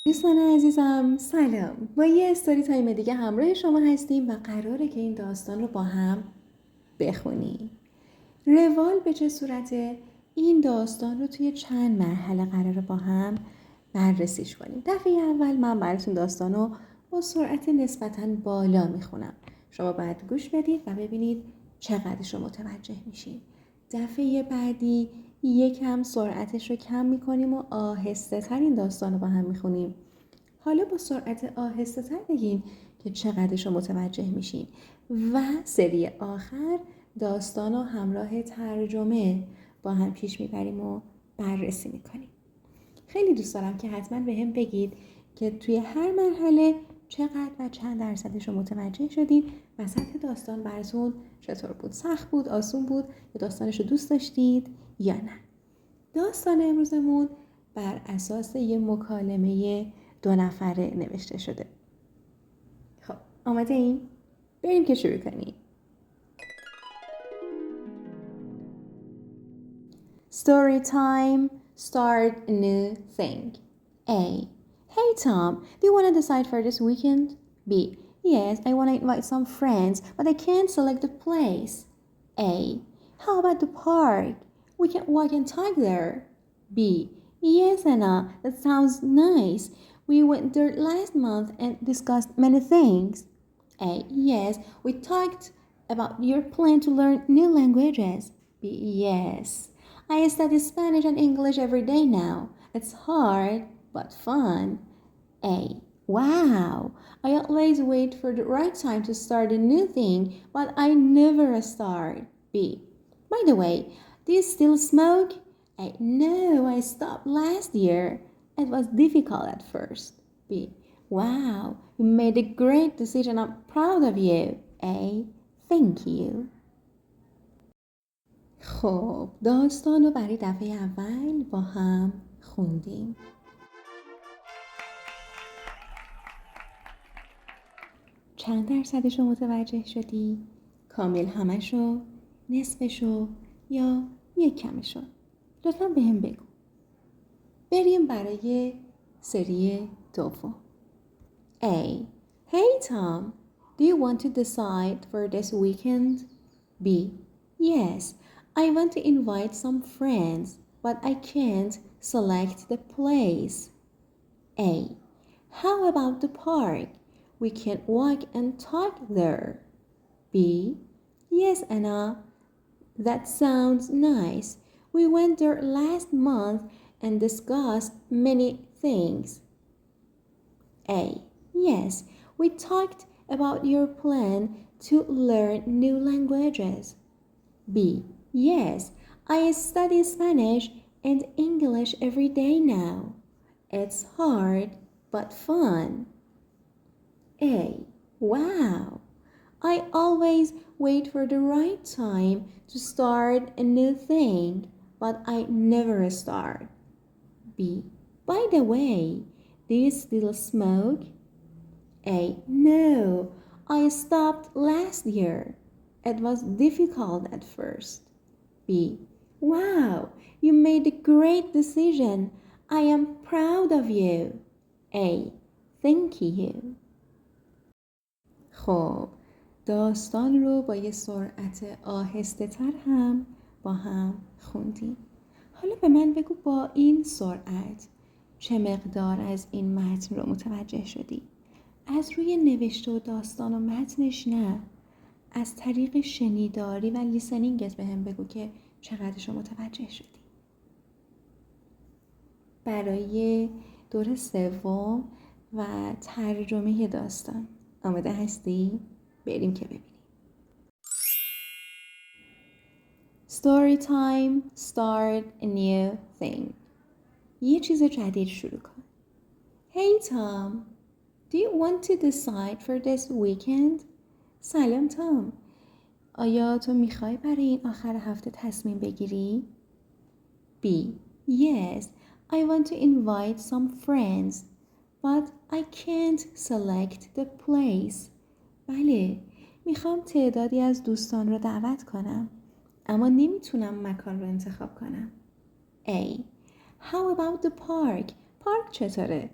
دوستان عزیزم سلام. با یه استوری تایم دیگه همراه شما هستیم و قراره که این داستان رو با هم بخونیم. روال به چه صورته؟ این داستان رو توی چند مرحله قراره با هم بررسیش کنیم. دفعه اول من براتون داستان رو با سرعت نسبتاً بالا میخونم. شما باید گوش بدید و ببینید چقدرش رو متوجه میشین. دفعه بعدی یکم سرعتش رو کم میکنیم و آهسته تر این داستان رو با هم میخونیم. حالا با سرعت آهسته تر بگیم که چقدرش رو متوجه میشین و سری آخر داستان رو همراه ترجمه با هم پیش میبریم و بررسی میکنیم. خیلی دوست دارم که حتما به هم بگید که توی هر مرحله چقدر و چند درصدش رو متوجه شدید و سطح داستان براتون چطور بود؟ سخت بود؟ آسون بود؟ یا داستانش رو دوست داشتید یا نه؟ داستان امروزمون بر اساس یه مکالمه 2 نفره نوشته شده. خب آماده این؟ بریم که شروع کنیم. Story time. Start a new thing. A. Hey Tom, do you want to decide for this weekend? B. Yes, I want to invite some friends, but I can't select the place. A. How about the park? We can walk and talk there. B. Yes, Anna, that sounds nice. We went there last month and discussed many things. A. Yes, we talked about your plan to learn new languages. B. Yes. I study Spanish and English every day now. It's hard, but fun. A. Wow. I always wait for the right time to start a new thing, but I never start. B. By the way, do you still smoke? A. No, I stopped last year. It was difficult at first. B. Wow, you made a great decision. I'm proud of you. A. Thank you. خب داستان رو برای دفعه اول با هم خوندیم. چند درصدش رو متوجه شدی؟ کامل همشو؟ نصفشو؟ یا یک کمشو؟ لطفا به هم بگو. بریم برای سری دوم. A. Hey Tom, do you want to decide for this weekend? B. Yes, I want to invite some friends, but I can't select the place. A. How about the park? We can walk and talk there. B. Yes, Anna, that sounds nice. We went there last month and discussed many things. A. Yes, we talked about your plan to learn new languages. B. Yes, I study Spanish and English every day now. It's hard, but fun. A. Wow. I always wait for the right time to start a new thing, but I never start. B. By the way, do you still smoke? A. No, I stopped last year. It was difficult at first. B. Wow, you made a great decision. I am proud of you. A. Thank you. خب داستان رو با یه سرعت آهسته تر هم با هم خوندیم. حالا به من بگو با این سرعت چه مقدار از این متن رو متوجه شدی؟ از روی نوشته و داستان و متنش نه، از طریق شنیداری و لیسنینگت به هم بگو که چقدرش رو متوجه شدی. برای دور سوم و ترجمه داستان آماده هستی؟ بریم که ببینیم. Story time. Start a new thing. یه چیز جدید شروع کن. Hey Tom, do you want to decide for this weekend? سلام تام. آیا تو میخوای برای این آخر هفته تصمیم بگیری؟ B. Yes, I want to invite some friends, but I can't select the place. بله، میخوام تعدادی از دوستان رو دعوت کنم، اما نمیتونم مکان رو انتخاب کنم. A. How about the park? پارک چطوره؟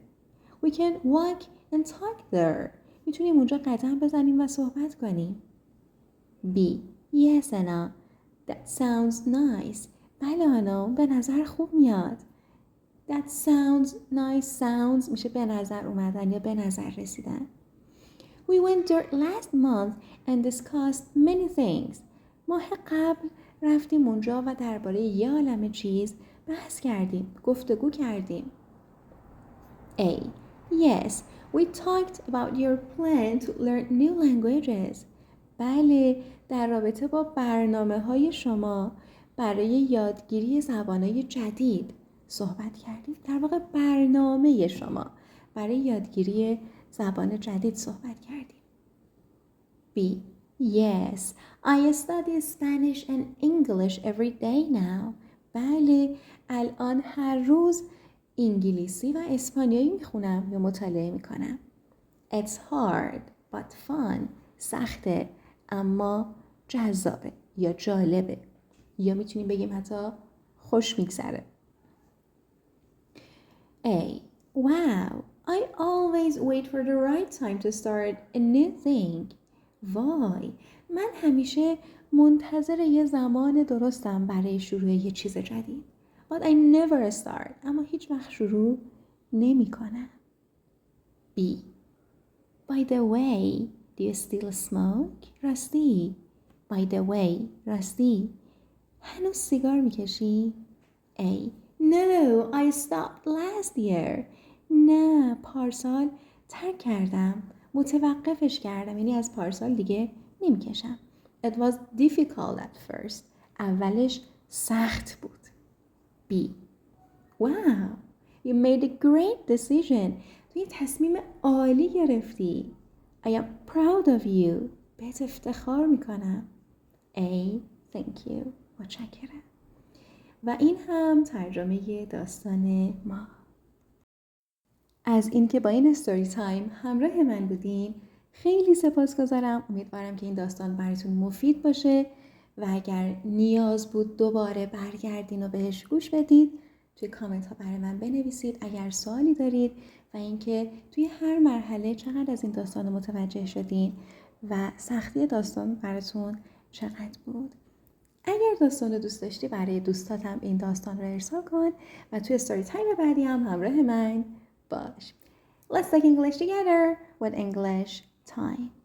We can walk and talk there. میتونیم اونجا قدم بزنیم و صحبت کنیم. B. Yes, Anna. That sounds nice. بله آنا، به نظر خوب میاد. That sounds nice. Sounds میشه به نظر اومدن یا به نظر رسیدن. We went there last month and discussed many things. ماه قبل رفتیم اونجا و درباره یه عالمه چیز بحث کردیم، گفتگو کردیم. A. Yes, we talked about your plan to learn new languages. بله، در رابطه با برنامه‌های شما برای یادگیری زبان‌های جدید صحبت کردیم. در واقع برنامه شما برای یادگیری زبان جدید صحبت کردیم. B. Yes, I study Spanish and English every day now. بله، الان هر روز انگلیسی و اسپانیایی میخونم یا مطالعه میکنم. It's hard but fun. سخته اما جذابه یا جالبه یا میتونیم بگیم حتی خوش میگذره. A. Wow, I always wait for the right time to start a new thing. وای، من همیشه منتظر یه زمان درستم برای شروع یه چیز جدید. But I never start. اما هیچ وقت شروع نمی کنم. B. By the way, do you still smoke? راستی. By the way, راستی. هنوز سیگار میکشی؟ A. No, I stopped last year. نه، پارسال ترک کردم. متوقفش کردم. یعنی از پارسال دیگه نمیکشم. It was difficult at first. اولش سخت بود. B. Wow, you made a great decision. تو یه تصمیم عالی گرفتی. I am proud of you. بهت افتخار میکنم. A. Thank you. متشکرم. و این هم ترجمه داستان ما. از اینکه با این استوری تایم همراه من بودین خیلی سپاسگزارم. امیدوارم که این داستان براتون مفید باشه و اگر نیاز بود دوباره برگردین و بهش گوش بدید. توی کامنت ها برای من بنویسید اگر سوالی دارید و اینکه توی هر مرحله چقدر از این داستان متوجه شدین و سختی داستان براتون چقدر بود. اگر داستان رو دوست داشتی برای دوستاتم این داستان رو ارسال کن و توی استوری تایم بعدی هم همراه من باش. Let's talk English together with English time.